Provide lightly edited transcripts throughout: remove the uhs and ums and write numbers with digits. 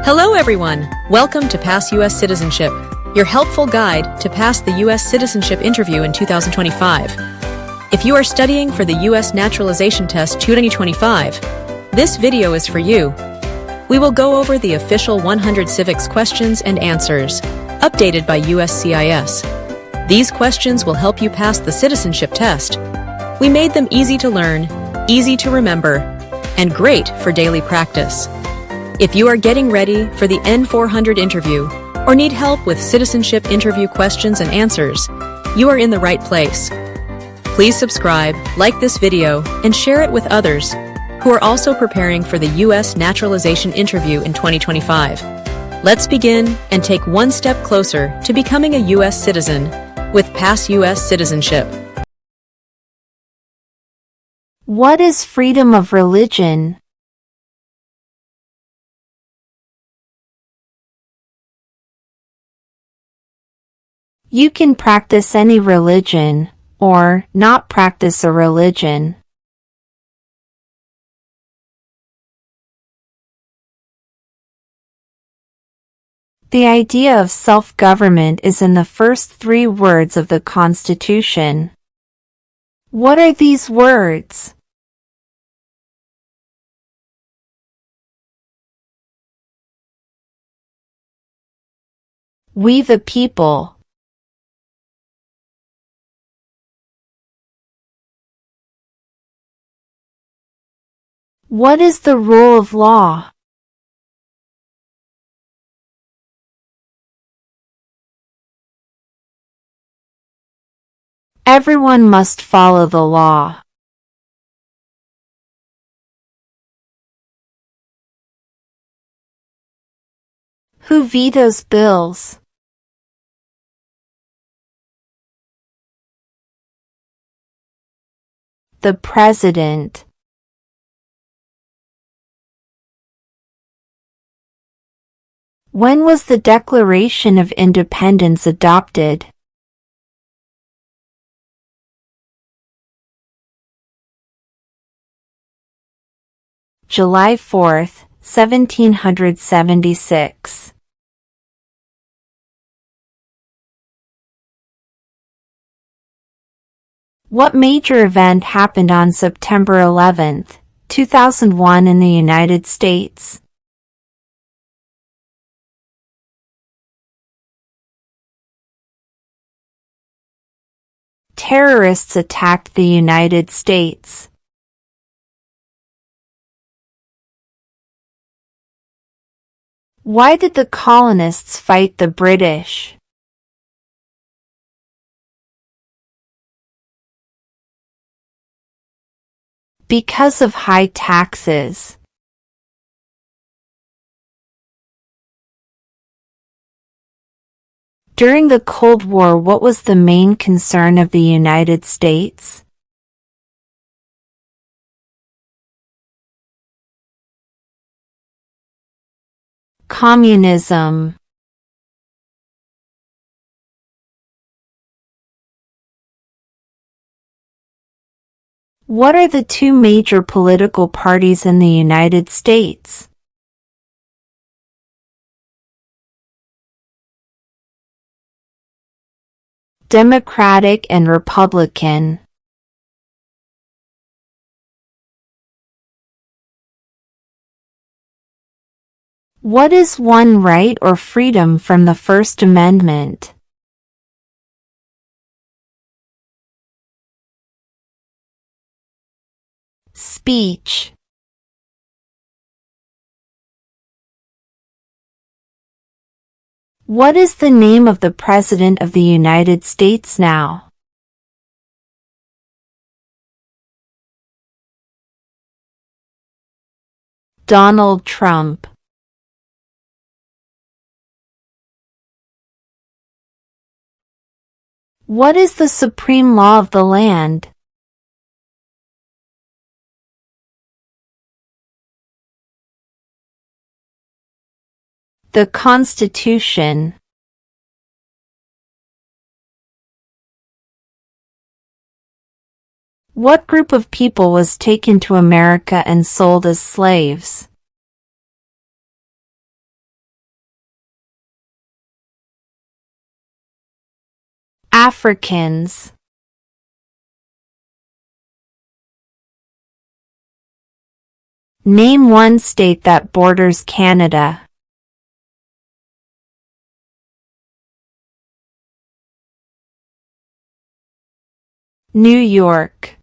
Hello everyone! Welcome to Pass US Citizenship, your helpful guide to pass the US citizenship interview in 2025. If you are studying for the US naturalization test 2025, this video is for you. We will go over the official 100 civics questions and answers, updated by USCIS. These questions will help you pass the citizenship test. We made them easy to learn, easy to remember, and great for daily practice. If you are getting ready for the N400 interview or need help with citizenship interview questions and answers, you are in the right place. Please subscribe, like this video, and share it with others who are also preparing for the US naturalization interview in 2025. Let's begin and take one step closer to becoming a US citizen with Pass US Citizenship. What is freedom of religion? You can practice any religion, or not practice a religion. The idea of self-government is in the first three words of the Constitution. What are these words? We the people. What is the rule of law? Everyone must follow the law. Who vetoes bills? The President. When was the Declaration of Independence adopted? July 4th, 1776. What major event happened on September 11th, 2001 in the United States? Terrorists attacked the United States. Why did the colonists fight the British? Because of high taxes. During the Cold War, what was the main concern of the United States? Communism. What are the two major political parties in the United States? Democratic and Republican. What is one right or freedom from the First Amendment? Speech. What is the name of the President of the United States now? Donald Trump. What is the supreme law of the land? The Constitution. What group of people was taken to America and sold as slaves? Africans. Name one state that borders Canada. New York.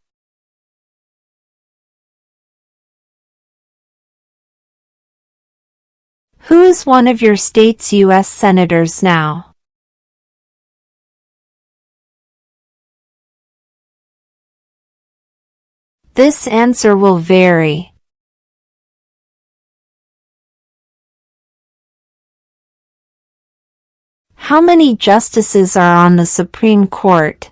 Who is one of your state's U.S. senators now? This answer will vary. How many justices are on the Supreme Court?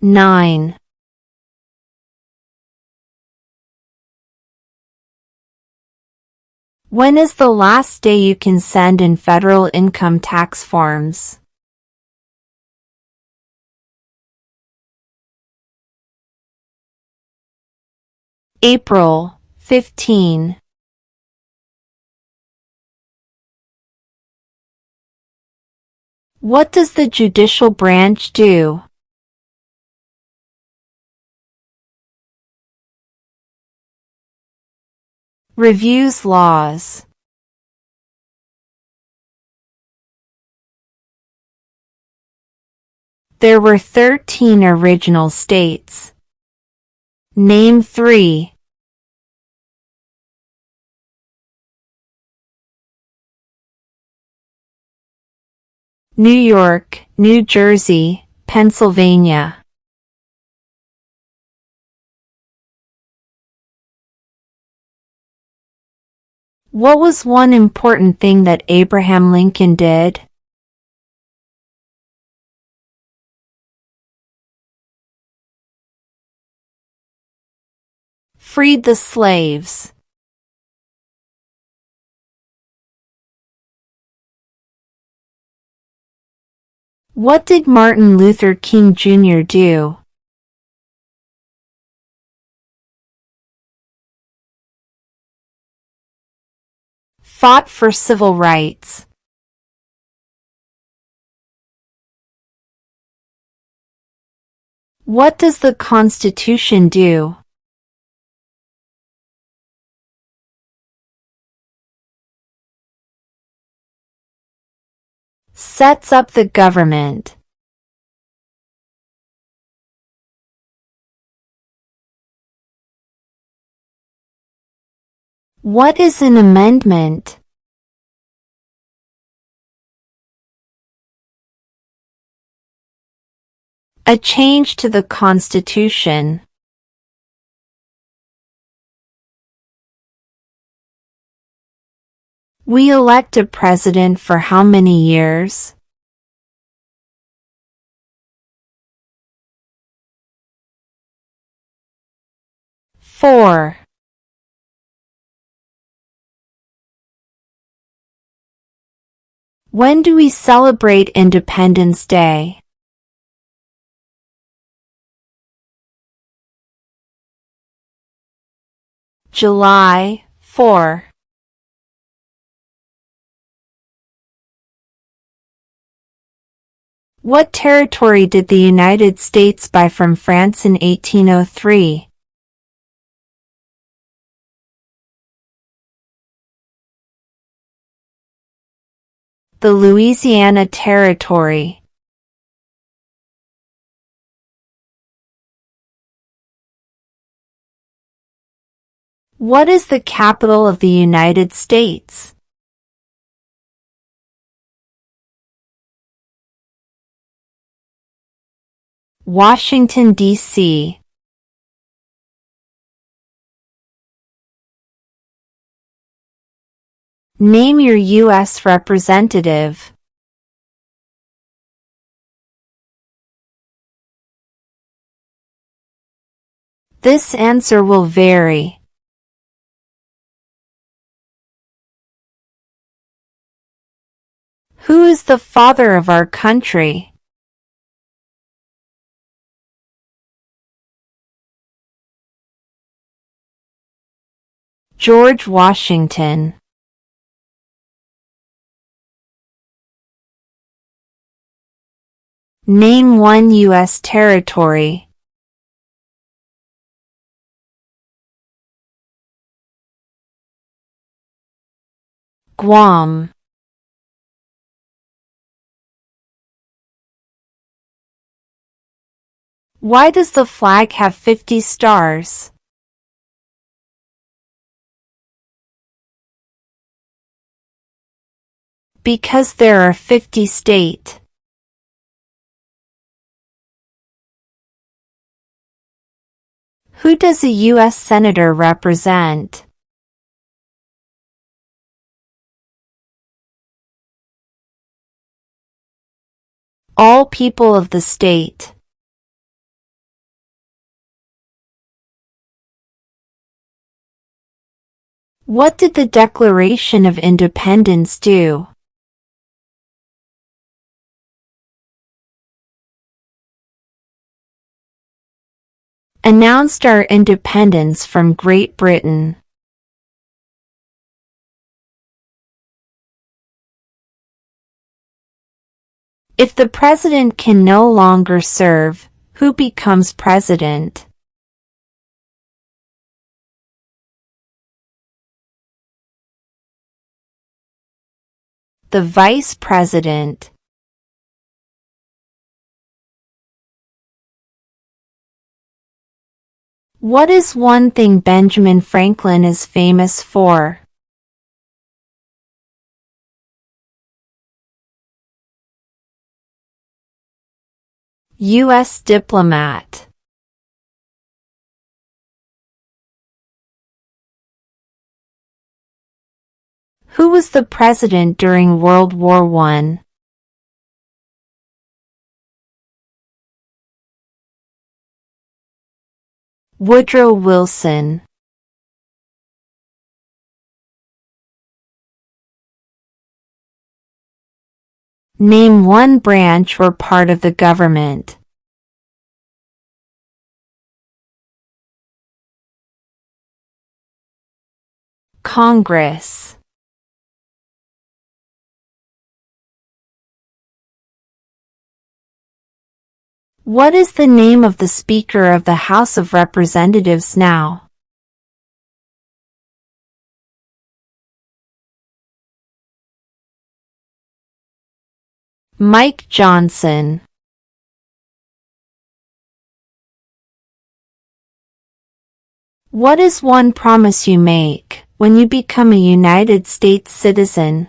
Nine. When is the last day you can send in federal income tax forms? April 15. What does the judicial branch do? Reviews laws. There were 13 original states. Name 3. New York, New Jersey, Pennsylvania. What was one important thing that Abraham Lincoln did? Freed the slaves. What did Martin Luther King Jr. do? Fought for civil rights. What does the Constitution do? Sets up the government. What is an amendment? A change to the Constitution. We elect a president for how many years? Four. When do we celebrate Independence Day? July 4. What territory did the United States buy from France in 1803? The Louisiana Territory. What is the capital of the United States? Washington, D.C. Name your U.S. representative. This answer will vary. Who is the father of our country? George Washington. Name one U.S. territory. Guam. Why does the flag have 50 stars? Because there are 50 states. Who does a U.S. Senator represent? All people of the state. What did the Declaration of Independence do? Announced our independence from Great Britain. If the president can no longer serve, who becomes president? The vice president. What is one thing Benjamin Franklin is famous for? U.S. diplomat. Who was the president during World War I? Woodrow Wilson. Name one branch or part of the government. Congress. What is the name of the Speaker of the House of Representatives now? Mike Johnson. What is one promise you make when you become a United States citizen?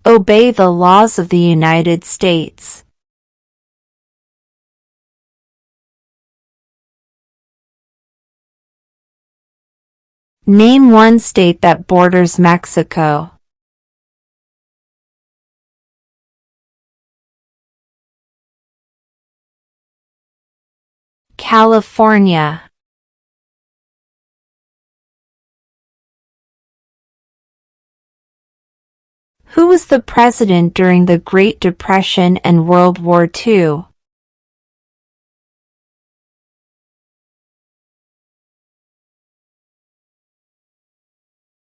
Obey the laws of the United States. Name one state that borders Mexico. California. Who was the president during the Great Depression and World War II?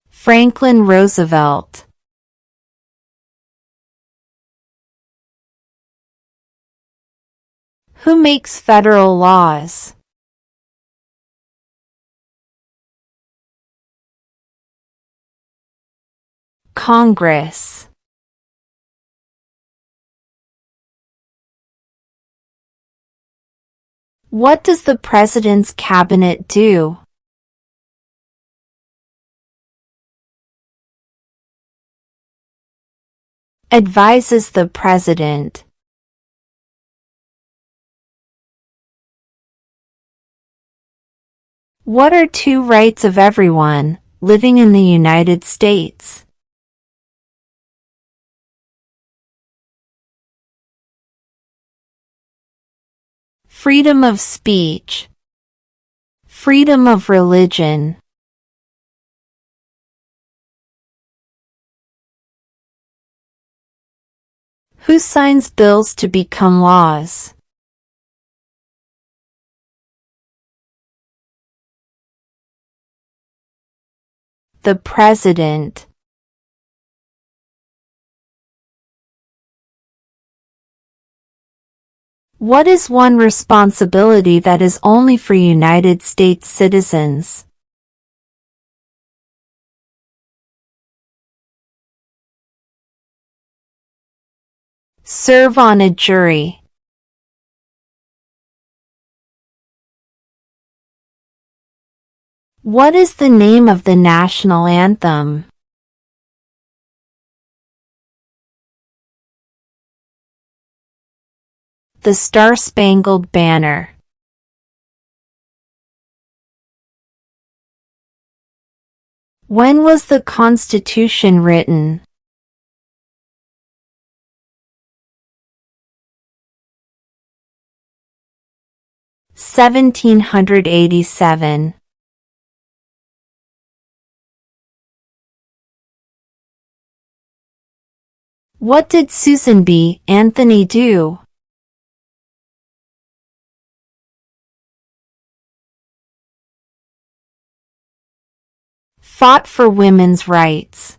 Franklin Roosevelt. Who makes federal laws? Congress. What does the president's cabinet do? Advises the president. What are two rights of everyone living in the United States? Freedom of speech. Freedom of religion. Who signs bills to become laws? The President. What is one responsibility that is only for United States citizens? Serve on a jury. What is the name of the national anthem? The Star-Spangled Banner. When was the Constitution written? (1787). What did Susan B. Anthony do? Fought for women's rights.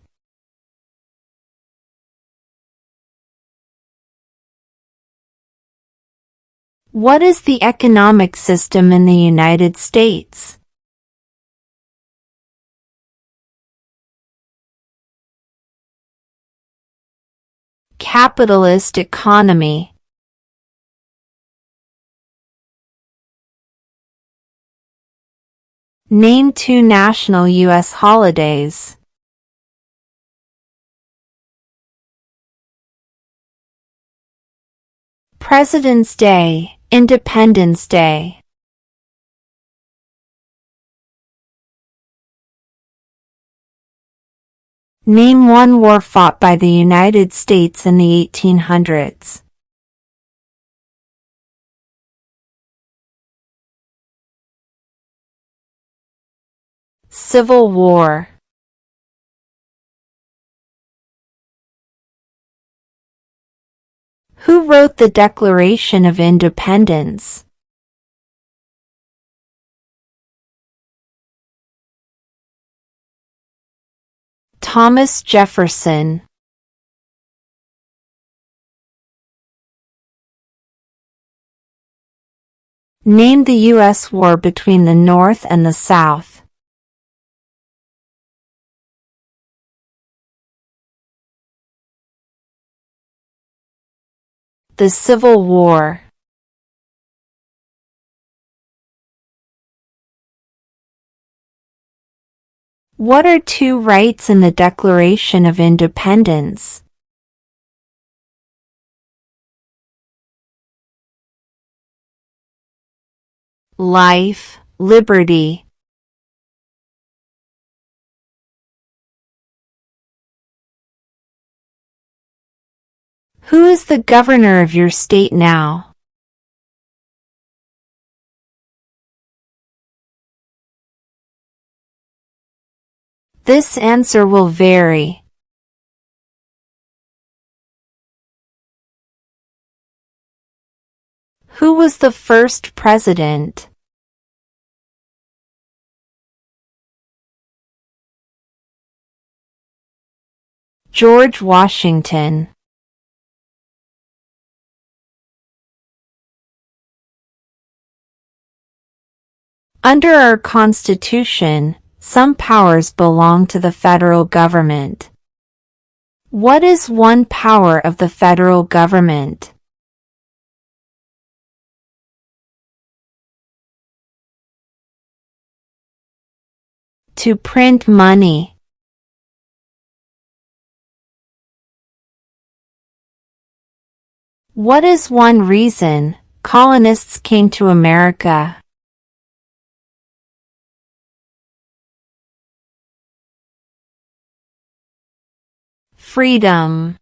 What is the economic system in the United States? Capitalist economy. Name 2 national U.S. holidays. President's Day, Independence Day. Name 1 war fought by the United States in the 1800s. Civil War. Who wrote the Declaration of Independence? Thomas Jefferson. Name the U.S. war between the North and the South. The Civil War. What are 2 rights in the Declaration of Independence? Life, liberty. Who is the governor of your state now? This answer will vary. Who was the first president? George Washington. Under our Constitution, some powers belong to the federal government. What is one power of the federal government? To print money. What is one reason colonists came to America? Freedom.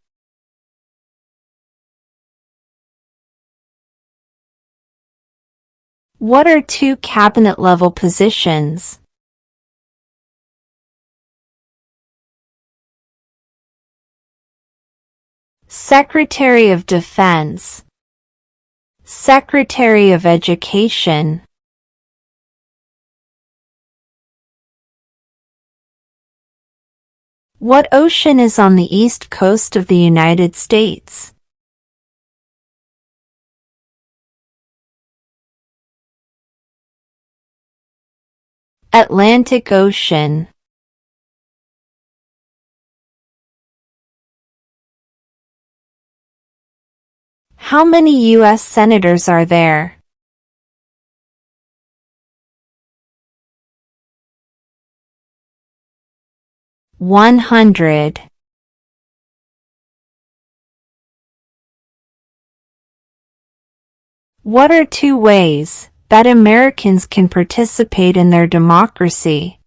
What are 2 cabinet-level positions? Secretary of Defense. Secretary of Education. What ocean is on the east coast of the United States? Atlantic Ocean. How many U.S. senators are there? 100. What are 2 ways that Americans can participate in their democracy?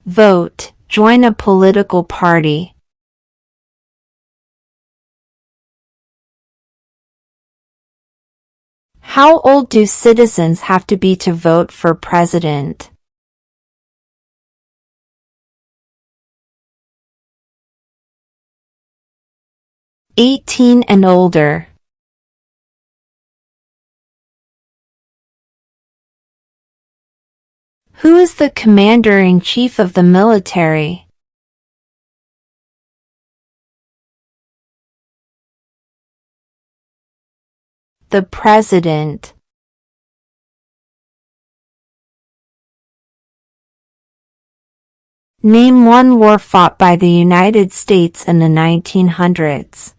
Vote, join a political party. How old do citizens have to be to vote for president? 18 and older. Who is the commander-in-chief of the military? The president. Name one war fought by the United States in the 1900s.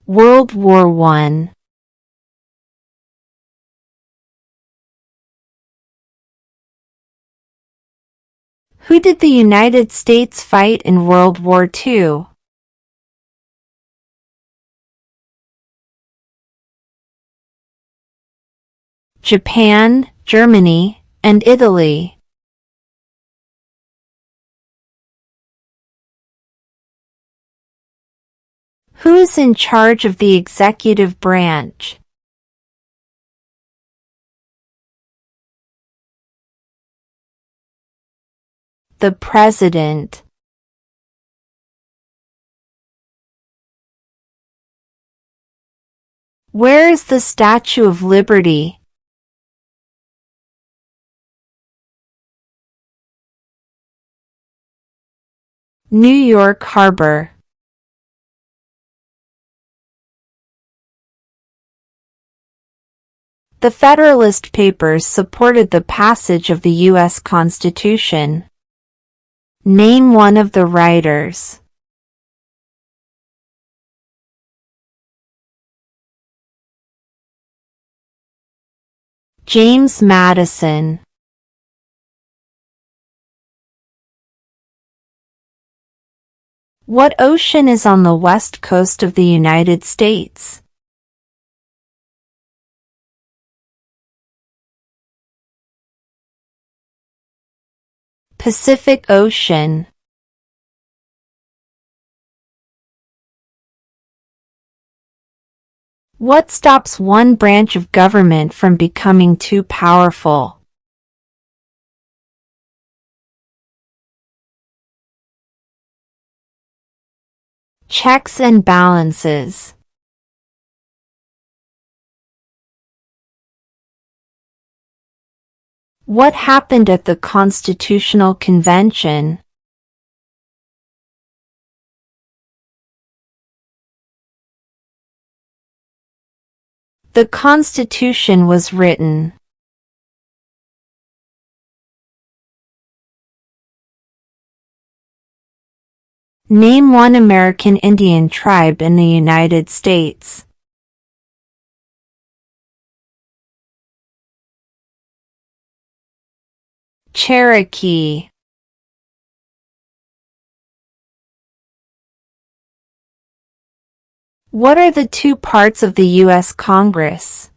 World War I. Who did the United States fight in World War II? Japan, Germany, and Italy. Who is in charge of the executive branch? The president. Where is the Statue of Liberty? New York Harbor. The Federalist Papers supported the passage of the U.S. Constitution. Name one of the writers. James Madison. What ocean is on the west coast of the United States? Pacific Ocean. What stops one branch of government from becoming too powerful? Checks and balances. What happened at the Constitutional Convention? The Constitution was written. Name one American Indian tribe in the United States. Cherokee. What are the 2 parts of the U.S. Congress?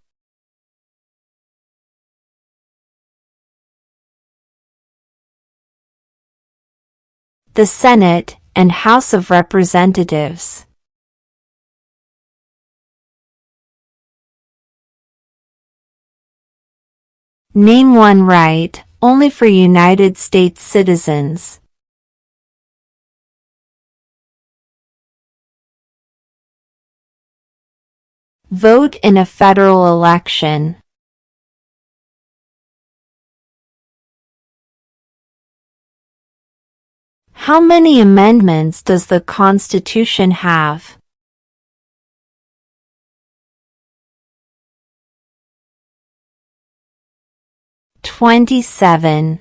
The Senate and House of Representatives. Name one right only for United States citizens. Vote in a federal election. How many amendments does the Constitution have? 27.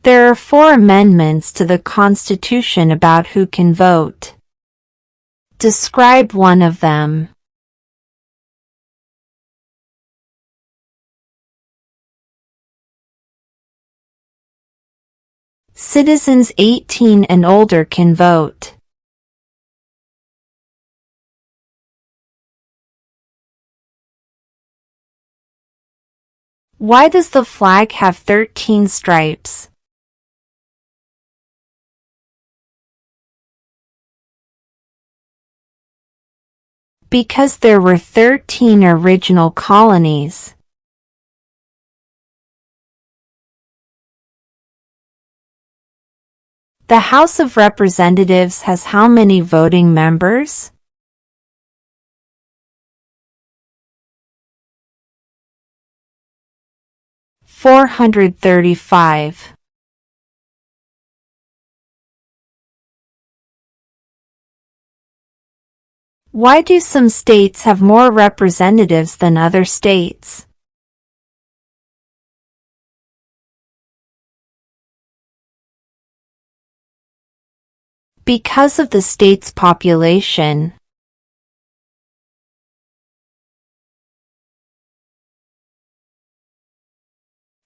There are 4 amendments to the Constitution about who can vote. Describe one of them. Citizens 18 and older can vote. Why does the flag have 13 stripes? Because there were 13 original colonies. The House of Representatives has how many voting members? 435. Why do some states have more representatives than other states? Because of the state's population.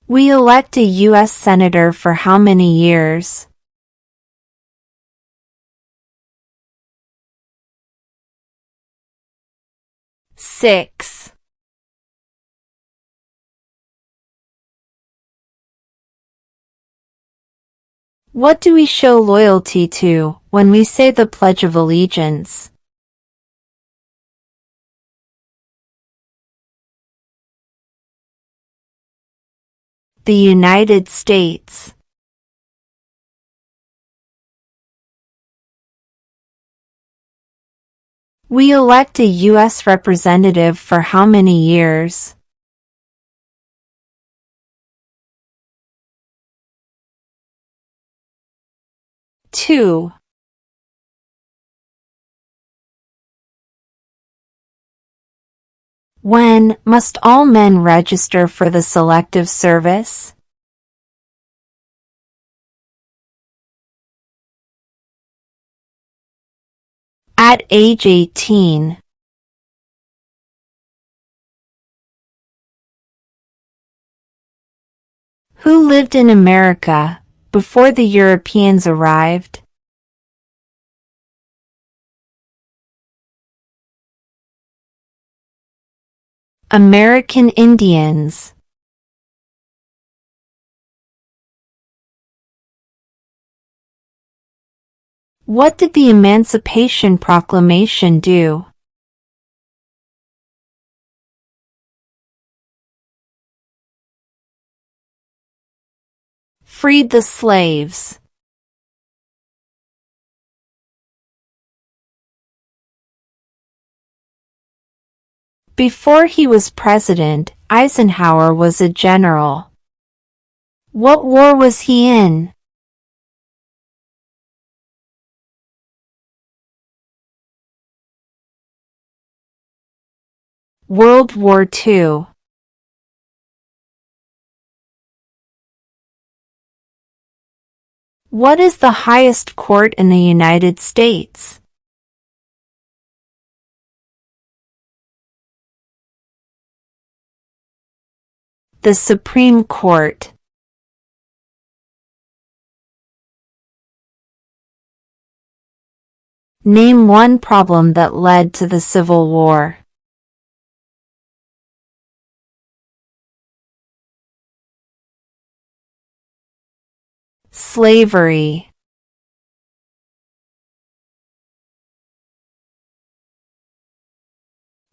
We elect a U.S. Senator for how many years? Six. What do we show loyalty to when we say the Pledge of Allegiance? The United States. We elect a U.S. representative for how many years? 2. When must all men register for the Selective Service? At age 18. Who lived in America before the Europeans arrived? American Indians. What did the Emancipation Proclamation do? Freed the slaves. Before he was president, Eisenhower was a general. What war was he in? World War II. What is the highest court in the United States? The Supreme Court. Name one problem that led to the Civil War. Slavery.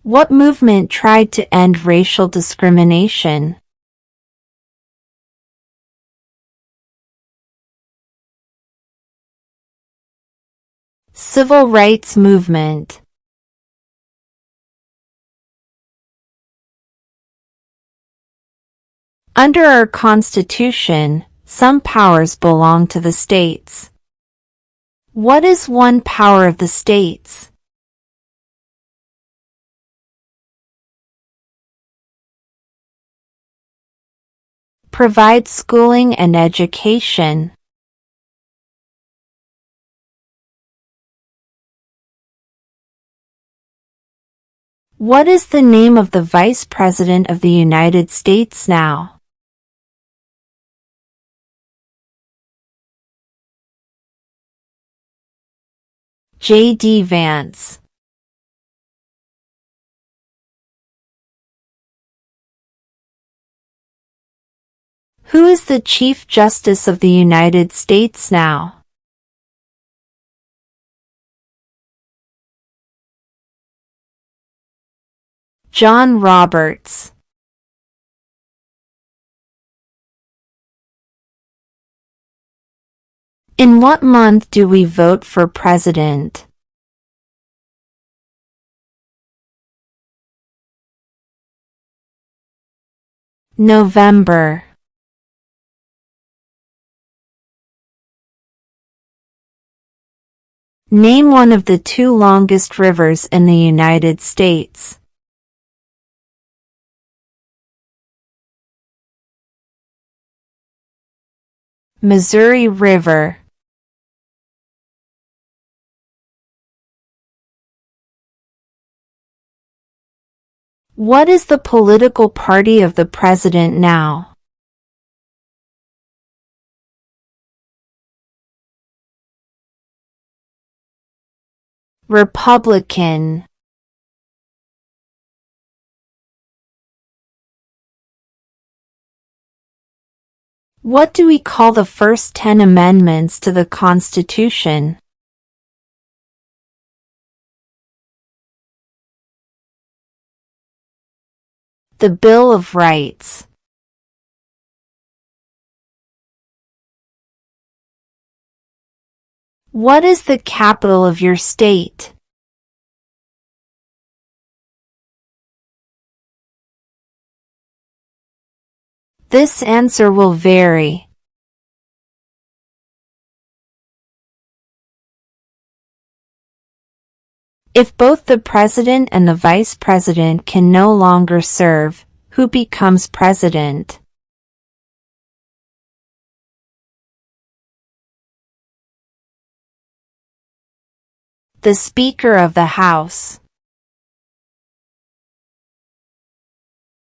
What movement tried to end racial discrimination? Civil rights movement. Under our Constitution, some powers belong to the states. What is one power of the states? Provide schooling and education. What is the name of the Vice President of the United States now? J.D. Vance. Who is the Chief Justice of the United States now? John Roberts. In what month do we vote for president? November. Name one of the two longest rivers in the United States. Missouri River. What is the political party of the president now? Republican. What do we call the first 10 amendments to the Constitution? The Bill of Rights. What is the capital of your state? This answer will vary. If both the president and the vice president can no longer serve, who becomes president? The Speaker of the House.